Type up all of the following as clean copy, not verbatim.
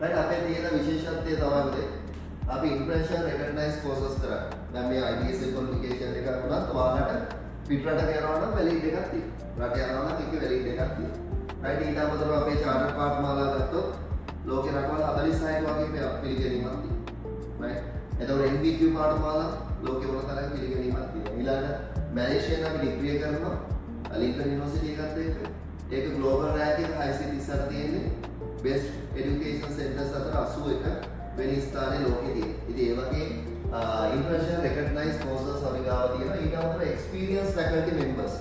right අපේ තියෙන විශේෂත්වය තමයි මොකද? අපි ඉම්ප්‍රෙෂන් රෙකග්නයිස් කෝසස් කරා. දැන් මේ IBS qualification එකක් වුණත් ඔයාලට පිටරට යනවා නම් වැලිඩ් එකක් තියෙනවා. රට යනවා නම් ඒකේ වැලිඩ් එකක් තියෙනවා. right ඊට අමතරව අපේ චාර්ටර් පාඨමාලා ගත්තොත් ලෝකේ රටවල් 46ක වගේ පිළිගැනීමක් තියෙනවා. right එතකොට NVQ පාඨමාලා ලෝකේ වල තරම් පිළිගැනීමක් තියෙනවා. ඊළඟට මැලේසියාවේ අපි ඩිග්‍රී කරනවා ලින්කන් යුනිවර්සිටි එකත් එක්ක. ඒක ග්ලෝබල් රෑන්ක් එක 638 තියෙන්නේ. බෙස්ට් এডুকেෂන් සෙන්ටර්ස් අතර 81 වෙනි ස්ථානයේ ලෝකේ තියෙනවා. ඉතින් ඒ වගේ ඉන්ටර්නැෂනල් රෙකග්නයිස් කෝසස් අපි ගාව තියෙනවා. ඊට අමතරව එක්ස්පීරියන්ස් ෆැකල්ටි මෙම්බර්ස්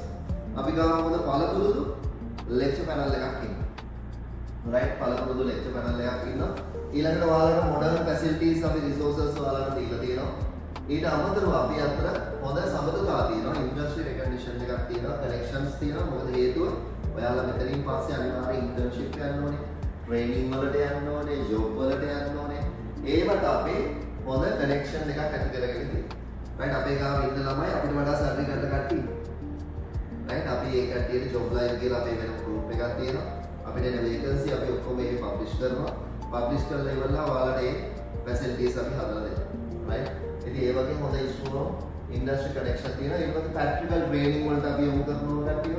අපි ගාව මොකද පළපුරුදු ලෙක්චර් පැනල් එකක් ඉන්නවා. රයිට් පළපුරුදු ලෙක්චර් පැනල් එකක් ඉන්නවා. ඊළඟට ඔයාලට මොඩර්න් ෆැසිලිටිස් අපි රිසෝසස් ඔයාලට දීලා තියෙනවා. ඊට අමතරව අපි අතර හොඳ සමතුලිතතාවය තියෙනවා. ඉන්ඩස්ට්‍රි රෙකග්නිෂන් එකක් තියෙනවා. කනෙක්ෂන්ස් තියෙනවා. මොකද හේතුව ඔයාලා මෙතනින් පස්සේ අනිවාර්යෙන් ඉන්ටර්න්ෂිප් යන්න ඕනේ. ට්‍රේනින් වලට යන්න ඕනේ, ජොබ් වලට යන්න ඕනේ. ඒවට අපේ හොඳ කනෙක්ෂන් එකක් ඇති කරගෙන තියෙනවා. රයිට් අපේ ගාව ඉන්න ළමයි අපිට වඩා සර්වි කරන කට්ටිය. රයිට් අපි ඒ කට්ටියට ජොබ් ලයිව් කියලා අපේ වෙන ගෲප් එකක් තියෙනවා. අපිට එන වේකන්සි අපි ඔක්කොම මේ පබ්ලිෂ් කරනවා. පබ්ලිෂ් කරලා ඉවරලා ඔයාලට ඒ ෆැසිලිටිස් අපි හදලා දෙනවා. රයිට් ඉතින් ඒ වගේ හොඳ ඉස්මෝ ඉන්ඩස්ට්‍රි කනෙක්ෂන් තියෙනවා. ඒ වගේ ප්‍රැක්ටිකල් ට්‍රේනින් වලට අපි යොමු කරනවා කට්ටිය.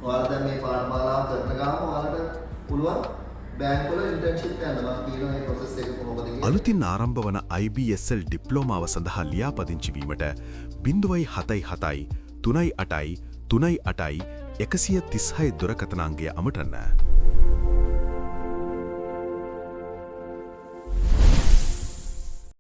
ඔයාලා දැන් මේ පාඨමාලාව කරන ගාම ඔයාලට පුළුවන් බැංක් වල ඉන්ටර්න්ෂිප් යන්න මම කියනවා මේ process එක කොහොමද කියලා. අලුතින් ආරම්භ වන IBSL ඩිප්ලෝමාව සඳහා ලියාපදිංචි වීමට 077 38 38 136 දුරකථන අංගය අමතන්න.